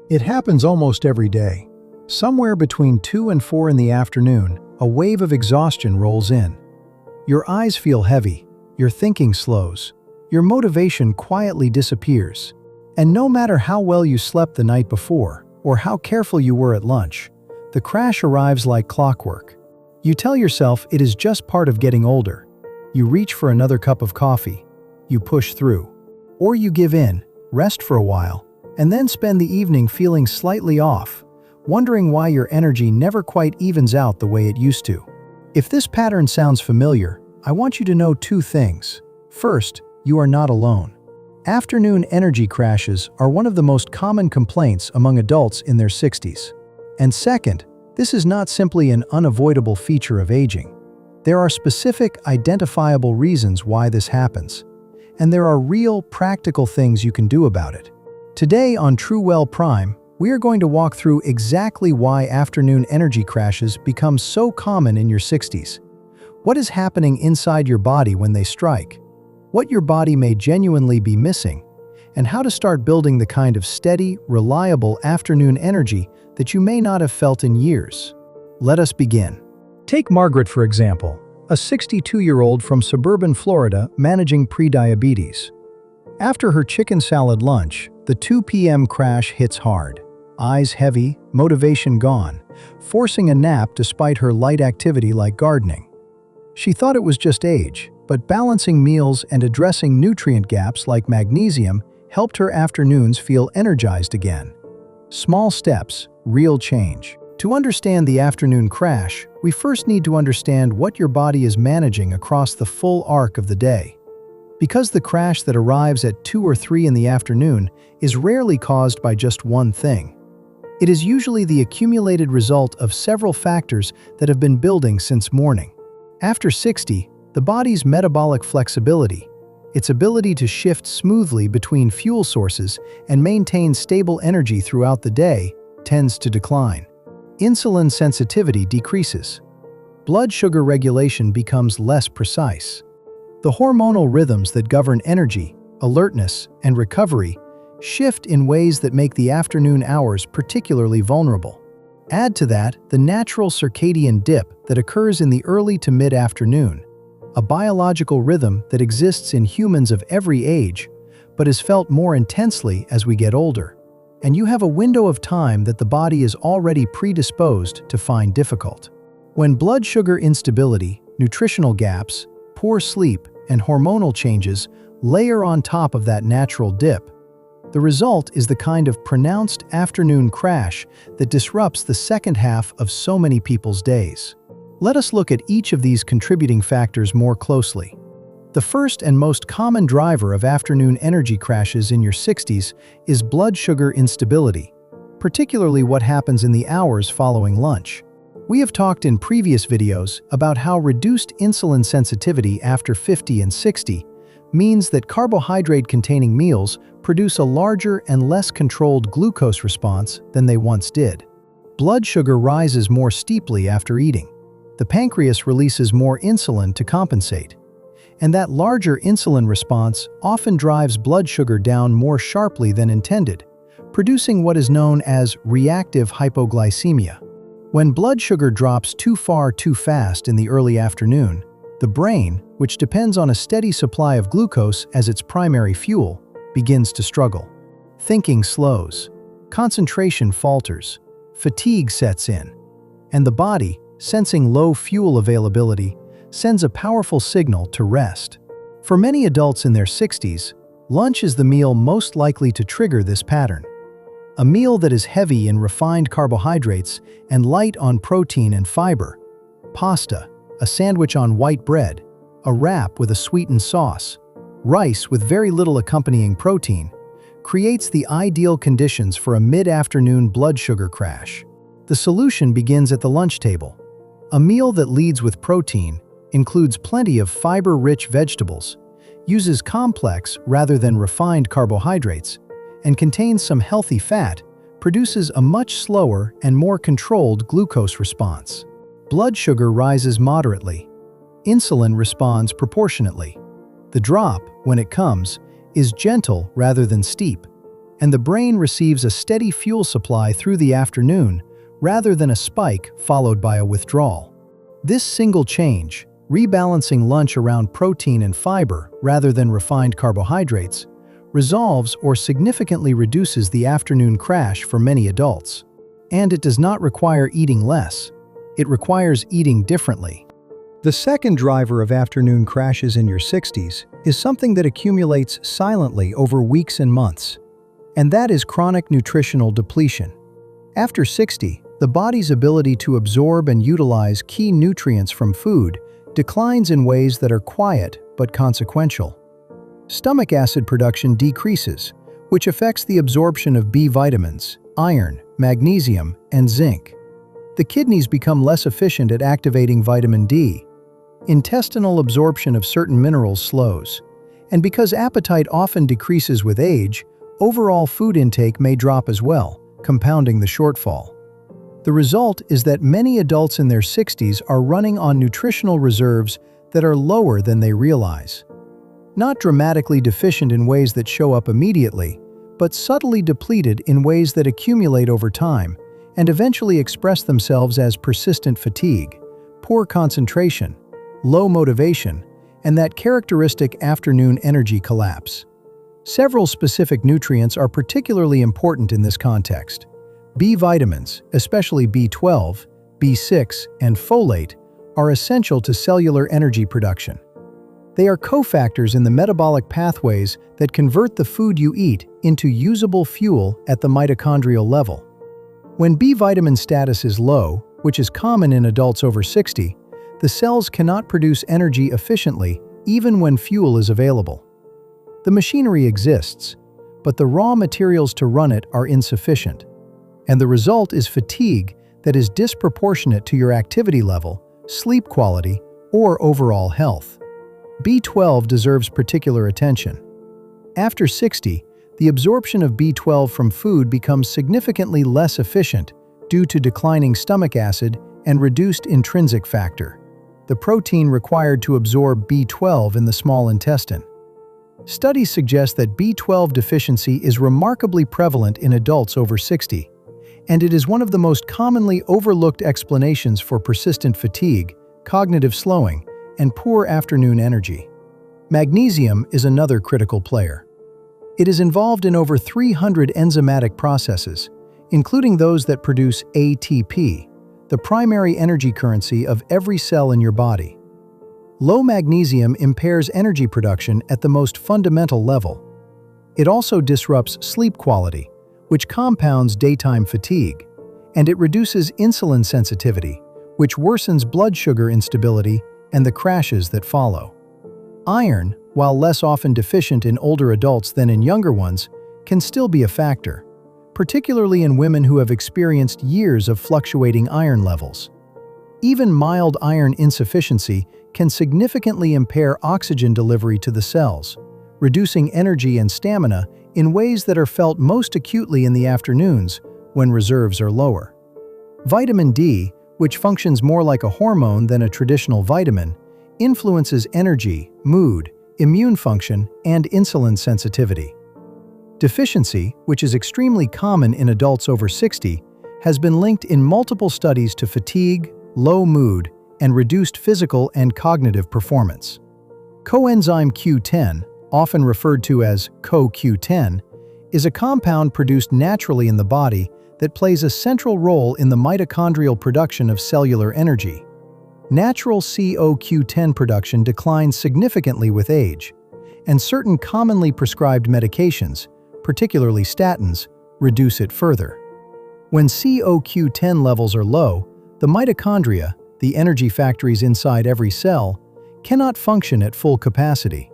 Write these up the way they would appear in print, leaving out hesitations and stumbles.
It happens almost every day. Somewhere between 2 and 4 in the afternoon, a wave of exhaustion rolls in. Your eyes feel heavy, your thinking slows, your motivation quietly disappears. And no matter how well you slept the night before, or how careful you were at lunch, the crash arrives like clockwork. You tell yourself it is just part of getting older. You reach for another cup of coffee. You push through. Or you give in, rest for a while, and then spend the evening feeling slightly off, wondering why your energy never quite evens out the way it used to. If this pattern sounds familiar, I want you to know two things. First, you are not alone. Afternoon energy crashes are one of the most common complaints among adults in their 60s. And second, this is not simply an unavoidable feature of aging. There are specific, identifiable reasons why this happens, and there are real, practical things you can do about it. Today on True Well Prime, we are going to walk through exactly why afternoon energy crashes become so common in your 60s. What is happening inside your body when they strike? What your body may genuinely be missing? And how to start building the kind of steady, reliable afternoon energy that you may not have felt in years. Let us begin. Take Margaret, for example, a 62-year-old from suburban Florida managing prediabetes. After her chicken salad lunch, the 2 p.m. crash hits hard. Eyes heavy, motivation gone, forcing a nap despite her light activity like gardening. She thought it was just age, but balancing meals and addressing nutrient gaps like magnesium helped her afternoons feel energized again. Small steps, real change. To understand the afternoon crash, we first need to understand what your body is managing across the full arc of the day. Because the crash that arrives at 2 or 3 in the afternoon is rarely caused by just one thing. It is usually the accumulated result of several factors that have been building since morning. After 60, the body's metabolic flexibility, its ability to shift smoothly between fuel sources and maintain stable energy throughout the day, tends to decline. Insulin sensitivity decreases. Blood sugar regulation becomes less precise. The hormonal rhythms that govern energy, alertness, and recovery shift in ways that make the afternoon hours particularly vulnerable. Add to that the natural circadian dip that occurs in the early to mid-afternoon, a biological rhythm that exists in humans of every age, but is felt more intensely as we get older. And you have a window of time that the body is already predisposed to find difficult. When blood sugar instability, nutritional gaps, poor sleep, and hormonal changes layer on top of that natural dip, the result is the kind of pronounced afternoon crash that disrupts the second half of so many people's days. Let us look at each of these contributing factors more closely. The first and most common driver of afternoon energy crashes in your 60s is blood sugar instability, particularly what happens in the hours following lunch. We have talked in previous videos about how reduced insulin sensitivity after 50 and 60 means that carbohydrate-containing meals produce a larger and less controlled glucose response than they once did. Blood sugar rises more steeply after eating. The pancreas releases more insulin to compensate. And that larger insulin response often drives blood sugar down more sharply than intended, producing what is known as reactive hypoglycemia. When blood sugar drops too far too fast in the early afternoon, the brain, which depends on a steady supply of glucose as its primary fuel, begins to struggle. Thinking slows, concentration falters, fatigue sets in, and the body, sensing low fuel availability, sends a powerful signal to rest. For many adults in their 60s, lunch is the meal most likely to trigger this pattern. A meal that is heavy in refined carbohydrates and light on protein and fiber. Pasta, a sandwich on white bread, a wrap with a sweetened sauce, rice with very little accompanying protein, creates the ideal conditions for a mid-afternoon blood sugar crash. The solution begins at the lunch table. A meal that leads with protein, includes plenty of fiber-rich vegetables, uses complex rather than refined carbohydrates, and contains some healthy fat, produces a much slower and more controlled glucose response. Blood sugar rises moderately. Insulin responds proportionately. The drop, when it comes, is gentle rather than steep. and the brain receives a steady fuel supply through the afternoon rather than a spike followed by a withdrawal. This single change, rebalancing lunch around protein and fiber rather than refined carbohydrates, resolves or significantly reduces the afternoon crash for many adults. And it does not require eating less. It requires eating differently. The second driver of afternoon crashes in your 60s is something that accumulates silently over weeks and months, and that is chronic nutritional depletion. After 60, the body's ability to absorb and utilize key nutrients from food declines in ways that are quiet but consequential. Stomach acid production decreases, which affects the absorption of B vitamins, iron, magnesium, and zinc. The kidneys become less efficient at activating vitamin D. Intestinal absorption of certain minerals slows, and because appetite often decreases with age, overall food intake may drop as well, compounding the shortfall. The result is that many adults in their 60s are running on nutritional reserves that are lower than they realize. Not dramatically deficient in ways that show up immediately, but subtly depleted in ways that accumulate over time and eventually express themselves as persistent fatigue, poor concentration, low motivation, and that characteristic afternoon energy collapse. Several specific nutrients are particularly important in this context. B vitamins, especially B12, B6, and folate, are essential to cellular energy production. They are cofactors in the metabolic pathways that convert the food you eat into usable fuel at the mitochondrial level. When B vitamin status is low, which is common in adults over 60, the cells cannot produce energy efficiently even when fuel is available. The machinery exists, but the raw materials to run it are insufficient, and the result is fatigue that is disproportionate to your activity level, sleep quality, or overall health. B12 deserves particular attention. After 60, the absorption of B12 from food becomes significantly less efficient due to declining stomach acid and reduced intrinsic factor, the protein required to absorb B12 in the small intestine. Studies suggest that B12 deficiency is remarkably prevalent in adults over 60, and it is one of the most commonly overlooked explanations for persistent fatigue, cognitive slowing, and poor afternoon energy. Magnesium is another critical player. It is involved in over 300 enzymatic processes, including those that produce ATP, the primary energy currency of every cell in your body. Low magnesium impairs energy production at the most fundamental level. It also disrupts sleep quality, which compounds daytime fatigue, and it reduces insulin sensitivity, which worsens blood sugar instability and the crashes that follow. Iron, while less often deficient in older adults than in younger ones, can still be a factor, particularly in women who have experienced years of fluctuating iron levels. Even mild iron insufficiency can significantly impair oxygen delivery to the cells, reducing energy and stamina in ways that are felt most acutely in the afternoons when reserves are lower. Vitamin D, which functions more like a hormone than a traditional vitamin, influences energy, mood, immune function, and insulin sensitivity. Deficiency, which is extremely common in adults over 60, has been linked in multiple studies to fatigue, low mood, and reduced physical and cognitive performance. Coenzyme Q10, often referred to as CoQ10, is a compound produced naturally in the body that plays a central role in the mitochondrial production of cellular energy. Natural CoQ10 production declines significantly with age, and certain commonly prescribed medications, particularly statins, reduce it further. When CoQ10 levels are low, the mitochondria, the energy factories inside every cell, cannot function at full capacity.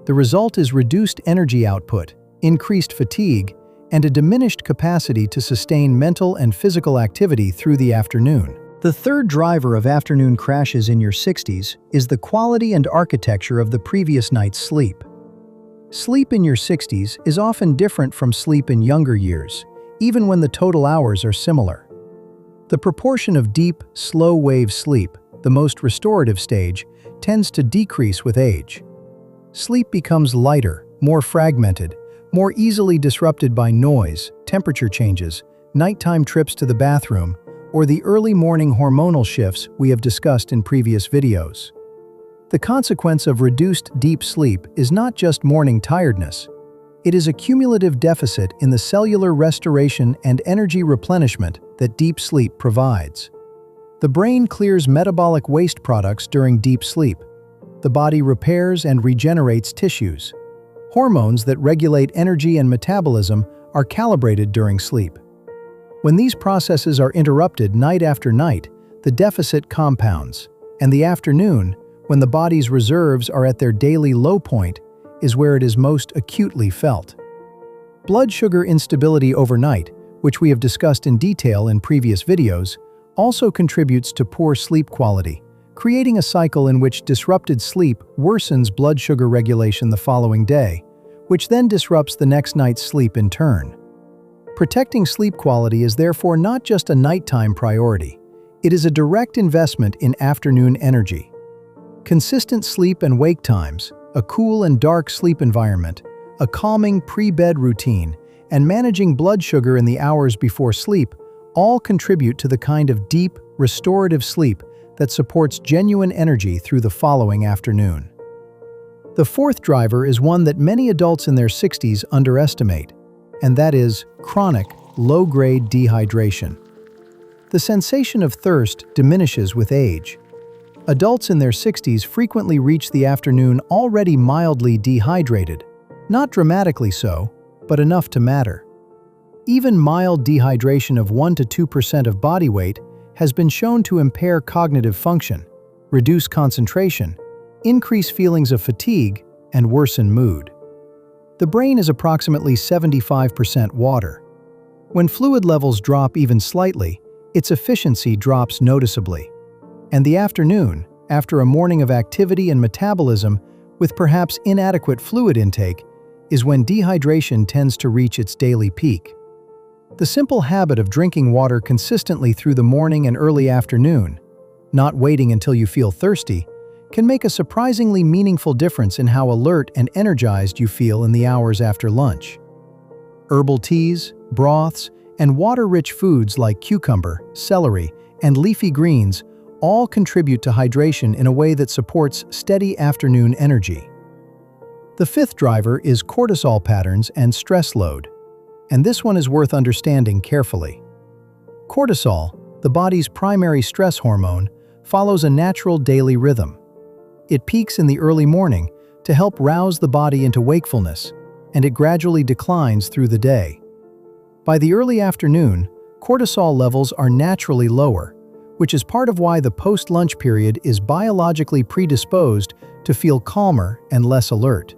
The result is reduced energy output, increased fatigue, and a diminished capacity to sustain mental and physical activity through the afternoon. The third driver of afternoon crashes in your 60s is the quality and architecture of the previous night's sleep. Sleep in your 60s is often different from sleep in younger years, even when the total hours are similar. The proportion of deep, slow-wave sleep, the most restorative stage, tends to decrease with age. Sleep becomes lighter, more fragmented, more easily disrupted by noise, temperature changes, nighttime trips to the bathroom, or the early morning hormonal shifts we have discussed in previous videos. The consequence of reduced deep sleep is not just morning tiredness. It is a cumulative deficit in the cellular restoration and energy replenishment that deep sleep provides. The brain clears metabolic waste products during deep sleep. The body repairs and regenerates tissues. Hormones that regulate energy and metabolism are calibrated during sleep. When these processes are interrupted night after night, the deficit compounds, and the afternoon, when the body's reserves are at their daily low point, is where it is most acutely felt. Blood sugar instability overnight, which we have discussed in detail in previous videos, also contributes to poor sleep quality, creating a cycle in which disrupted sleep worsens blood sugar regulation the following day, which then disrupts the next night's sleep in turn. Protecting sleep quality is therefore not just a nighttime priority. It is a direct investment in afternoon energy. Consistent sleep and wake times, a cool and dark sleep environment, a calming pre-bed routine, and managing blood sugar in the hours before sleep all contribute to the kind of deep, restorative sleep that supports genuine energy through the following afternoon. The fourth driver is one that many adults in their 60s underestimate, and that is chronic, low-grade dehydration. The sensation of thirst diminishes with age. Adults in their 60s frequently reach the afternoon already mildly dehydrated, not dramatically so, but enough to matter. Even mild dehydration of 1 to 2% of body weight has been shown to impair cognitive function, reduce concentration, increase feelings of fatigue, and worsen mood. The brain is approximately 75% water. When fluid levels drop even slightly, its efficiency drops noticeably. And the afternoon, after a morning of activity and metabolism with perhaps inadequate fluid intake, is when dehydration tends to reach its daily peak. The simple habit of drinking water consistently through the morning and early afternoon, not waiting until you feel thirsty, can make a surprisingly meaningful difference in how alert and energized you feel in the hours after lunch. Herbal teas, broths, and water-rich foods like cucumber, celery, and leafy greens all contribute to hydration in a way that supports steady afternoon energy. The fifth driver is cortisol patterns and stress load, and this one is worth understanding carefully. Cortisol, the body's primary stress hormone, follows a natural daily rhythm. It peaks in the early morning to help rouse the body into wakefulness, and it gradually declines through the day. By the early afternoon, cortisol levels are naturally lower, which is part of why the post-lunch period is biologically predisposed to feel calmer and less alert.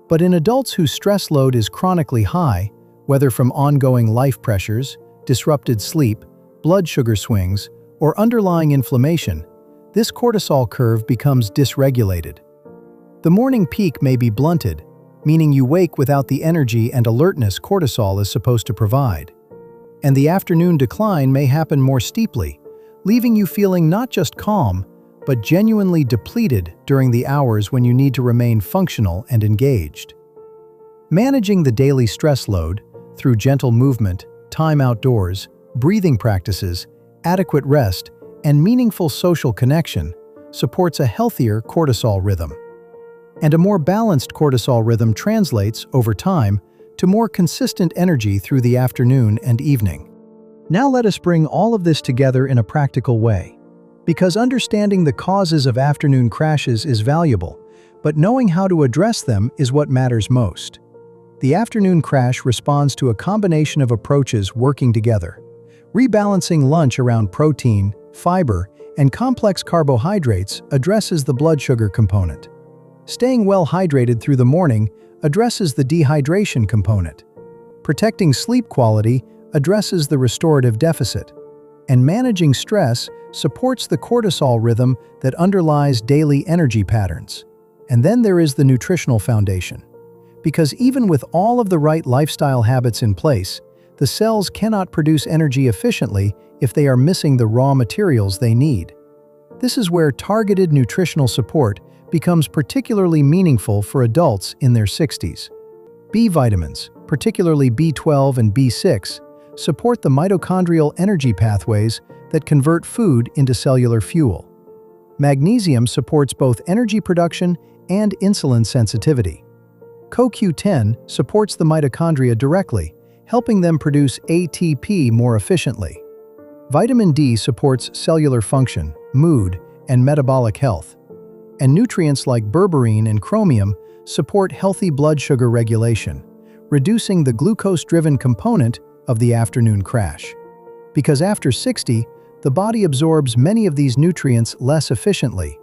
But in adults whose stress load is chronically high, whether from ongoing life pressures, disrupted sleep, blood sugar swings, or underlying inflammation, this cortisol curve becomes dysregulated. The morning peak may be blunted, meaning you wake without the energy and alertness cortisol is supposed to provide. And the afternoon decline may happen more steeply, leaving you feeling not just calm, but genuinely depleted during the hours when you need to remain functional and engaged. Managing the daily stress load through gentle movement, time outdoors, breathing practices, adequate rest, and meaningful social connection supports a healthier cortisol rhythm. And a more balanced cortisol rhythm translates, over time, to more consistent energy through the afternoon and evening. Now let us bring all of this together in a practical way. Because understanding the causes of afternoon crashes is valuable, but knowing how to address them is what matters most. The afternoon crash responds to a combination of approaches working together. Rebalancing lunch around protein, fiber, and complex carbohydrates addresses the blood sugar component. Staying well hydrated through the morning addresses the dehydration component. Protecting sleep quality addresses the restorative deficit. And managing stress supports the cortisol rhythm that underlies daily energy patterns. And then there is the nutritional foundation. Because even with all of the right lifestyle habits in place, the cells cannot produce energy efficiently if they are missing the raw materials they need. This is where targeted nutritional support becomes particularly meaningful for adults in their 60s. B vitamins, particularly B12 and B6, support the mitochondrial energy pathways that convert food into cellular fuel. Magnesium supports both energy production and insulin sensitivity. CoQ10 supports the mitochondria directly, helping them produce ATP more efficiently. Vitamin D supports cellular function, mood, and metabolic health. And nutrients like berberine and chromium support healthy blood sugar regulation, reducing the glucose-driven component of the afternoon crash. Because after 60, the body absorbs many of these nutrients less efficiently,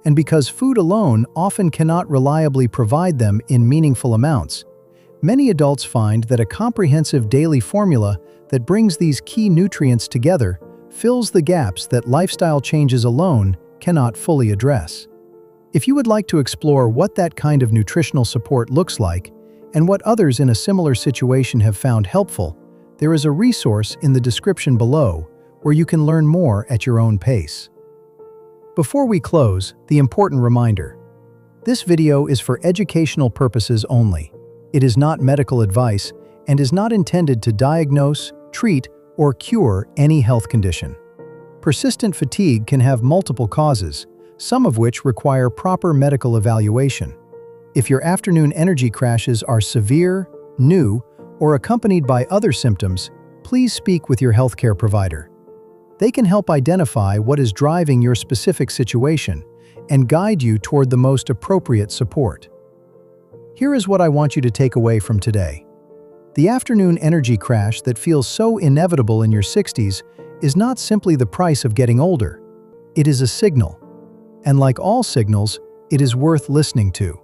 and because food alone often cannot reliably provide them in meaningful amounts, many adults find that a comprehensive daily formula that brings these key nutrients together fills the gaps that lifestyle changes alone cannot fully address. If you would like to explore what that kind of nutritional support looks like and what others in a similar situation have found helpful, there is a resource in the description below where you can learn more at your own pace. Before we close, the important reminder. This video is for educational purposes only. It is not medical advice and is not intended to diagnose, treat, or cure any health condition. Persistent fatigue can have multiple causes, some of which require proper medical evaluation. If your afternoon energy crashes are severe, new, or accompanied by other symptoms, please speak with your healthcare provider. They can help identify what is driving your specific situation and guide you toward the most appropriate support. Here is what I want you to take away from today. The afternoon energy crash that feels so inevitable in your 60s is not simply the price of getting older. It is a signal. And like all signals, it is worth listening to.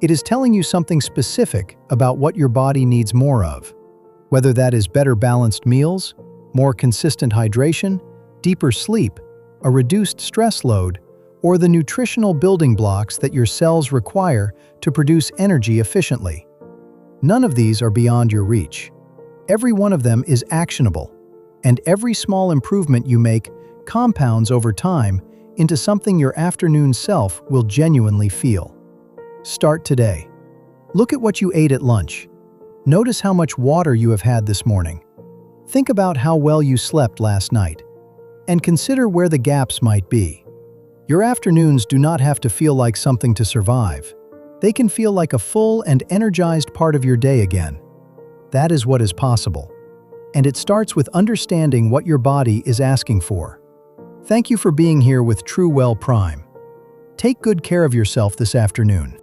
It is telling you something specific about what your body needs more of. Whether that is better balanced meals, more consistent hydration, deeper sleep, a reduced stress load, or the nutritional building blocks that your cells require to produce energy efficiently. None of these are beyond your reach. Every one of them is actionable, and every small improvement you make compounds over time into something your afternoon self will genuinely feel. Start today. Look at what you ate at lunch. Notice how much water you have had this morning. Think about how well you slept last night, and consider where the gaps might be. Your afternoons do not have to feel like something to survive. They can feel like a full and energized part of your day again. That is what is possible. And it starts with understanding what your body is asking for. Thank you for being here with True Well Prime. Take good care of yourself this afternoon.